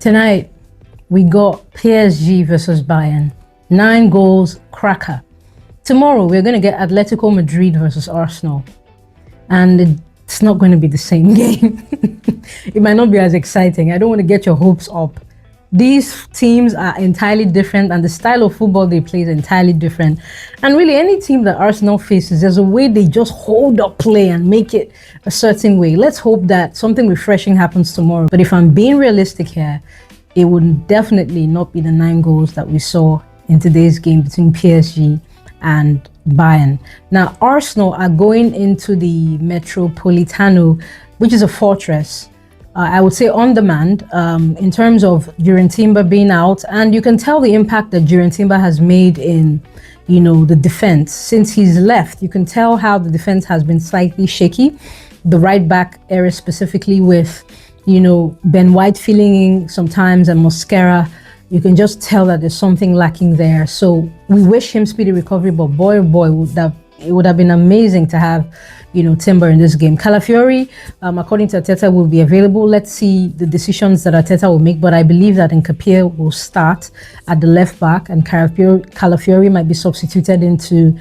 Tonight, we got PSG versus Bayern. 9 goals, cracker. Tomorrow, we're going to get Atletico Madrid versus Arsenal. And it's not going to be the same game. It might not be as exciting. I don't want to get your hopes up. These teams are entirely different and the style of football they play is entirely different. And really, any team that Arsenal faces, there's a way they just hold up play and make it a certain way. Let's hope that something refreshing happens tomorrow. But if I'm being realistic here, it would definitely not be the 9 goals that we saw in today's game between PSG and Bayern. Now, Arsenal are going into the Metropolitano, which is a fortress. I would say on demand in terms of Jurgen Timber being out, and you can tell the impact that Jurgen Timber has made in, the defense since he's left. You can tell how the defense has been slightly shaky. The right back area specifically with, Ben White filling in sometimes and Mosquera. You can just tell that there's something lacking there. So we wish him speedy recovery, but boy, oh boy, it would have been amazing to have, Timber in this game. Calafiori, according to Arteta, will be available. Let's see the decisions that Arteta will make, but I believe that Nketiah will start at the left back and Calafiori might be substituted into,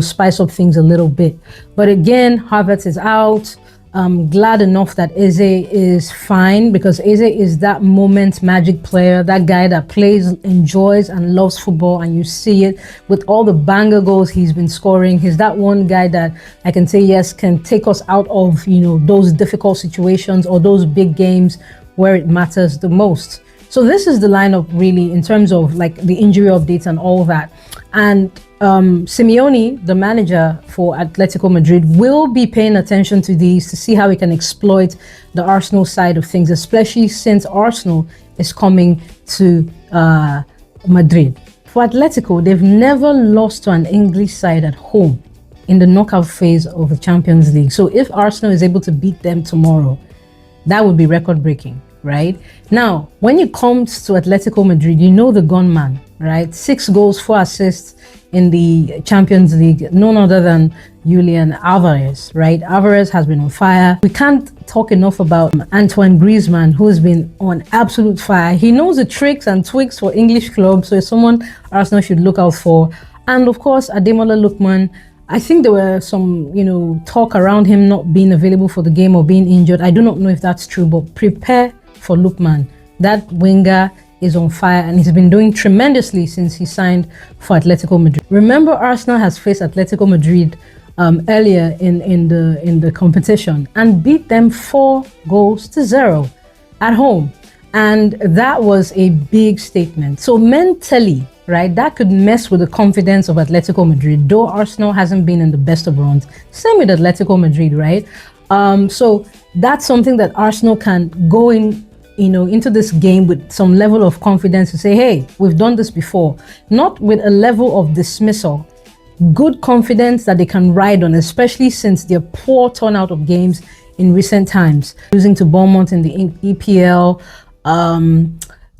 spice up things a little bit. But again, Havertz is out. I'm glad enough that Eze is fine because Eze is that moment magic player, that guy that plays, enjoys and loves football, and you see it with all the banger goals he's been scoring. He's that one guy that I can say yes can take us out of those difficult situations or those big games where it matters the most. So this is the lineup really in terms of like the injury updates and all that. And Simeone, the manager for Atletico Madrid, will be paying attention to these to see how he can exploit the Arsenal side of things, especially since Arsenal is coming to Madrid. For Atletico, they've never lost to an English side at home in the knockout phase of the Champions League. So if Arsenal is able to beat them tomorrow, that would be record-breaking, right? Now, when it comes to Atletico Madrid, the gunman, right? 6 goals, 4 assists in the Champions League, none other than Julian Alvarez, right? Alvarez has been on fire. We can't talk enough about Antoine Griezmann, who's been on absolute fire. He knows the tricks and tweaks for English clubs, so it's someone Arsenal should look out for. And of course, Ademola Lookman. I think there were some, talk around him not being available for the game or being injured. I do not know if that's true, but prepare for Lookman. That winger is on fire and he's been doing tremendously since he signed for Atletico Madrid. Remember, Arsenal has faced Atletico Madrid earlier in the competition and beat them 4-0 at home. And that was a big statement. So mentally, right, that could mess with the confidence of Atletico Madrid, though Arsenal hasn't been in the best of runs. Same with Atletico Madrid, right? So that's something that Arsenal can go in, into this game with some level of confidence to say, hey, we've done this before. Not with a level of dismissal. Good confidence that they can ride on, especially since their poor turnout of games in recent times. Losing to Bournemouth in the EPL,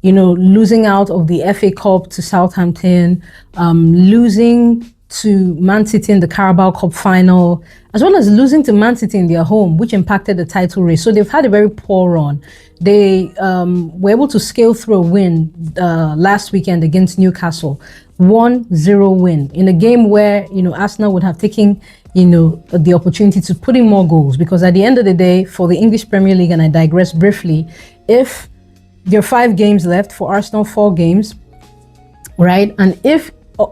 losing out of the FA Cup to Southampton, losing to Man City in the Carabao Cup final, as well as losing to Man City in their home, which impacted the title race. So they've had a very poor run. They were able to scale through a win last weekend against Newcastle. 1-0 win in a game where, Arsenal would have taken, the opportunity to put in more goals, because at the end of the day, for the English Premier League, and I digress briefly, if there are 5 games left, for Arsenal 4 games, right? And if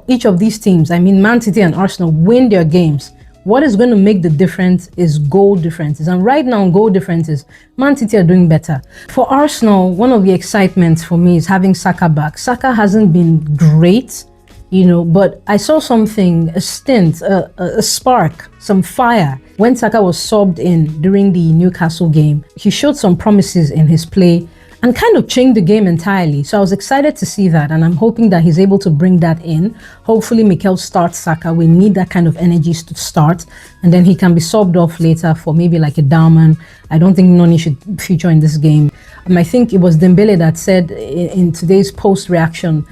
each of these teams, Man City and Arsenal, win their games, what is going to make the difference is goal differences. And right now, goal differences, Man City are doing better. For Arsenal, one of the excitements for me is having Saka back. Saka hasn't been great, but I saw something, a stint, a spark, some fire. When Saka was subbed in during the Newcastle game, he showed some promises in his play and kind of changed the game entirely. So I was excited to see that, and I'm hoping that he's able to bring that in. Hopefully Mikel starts Saka. We need that kind of energy to start, and then he can be subbed off later for maybe like a Dalman. I don't think Noni should feature in this game. I think it was Dembele that said in today's post reaction,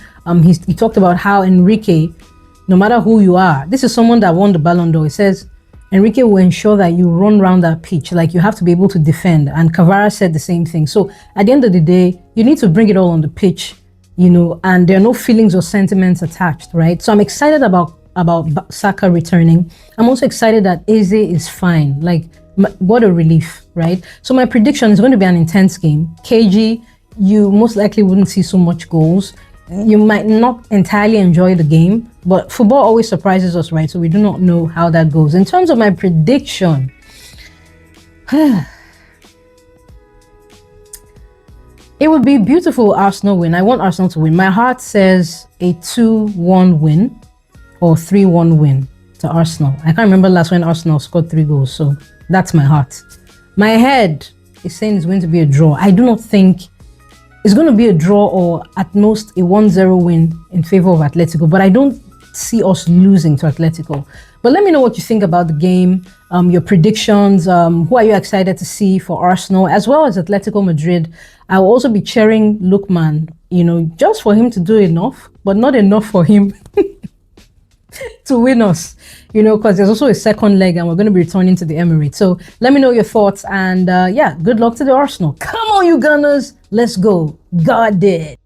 he talked about how Enrique, no matter who you are, this is someone that won the Ballon d'Or. He says, Enrique will ensure that you run around that pitch. Like, you have to be able to defend. And Cavara said the same thing. So at the end of the day, you need to bring it all on the pitch, you know, and there are no feelings or sentiments attached, right? So I'm excited about Saka returning. I'm also excited that Eze is fine. Like, what a relief, right? So my prediction is going to be an intense game. KG, you most likely wouldn't see so much goals. You might not entirely enjoy the game, but football always surprises us, right? So we do not know how that goes. In terms of my prediction, it would be beautiful Arsenal win. I want Arsenal to win. My heart says a 2-1 win or 3-1 win to Arsenal. I can't remember last when Arsenal scored 3 goals, so that's my heart. My head is saying it's going to be a draw. I do not think it's going to be a draw or at most a 1-0 win in favor of Atletico, but I don't see us losing to Atletico. But let me know what you think about the game, your predictions, who are you excited to see for Arsenal, as well as Atletico Madrid. I will also be cheering Lookman, you know, just for him to do enough, but not enough for him to win us, you know, because there's also a second leg and we're going to be returning to the Emirates. So let me know your thoughts, and yeah, good luck to the Arsenal. Come on, you Gunners, let's go. God did.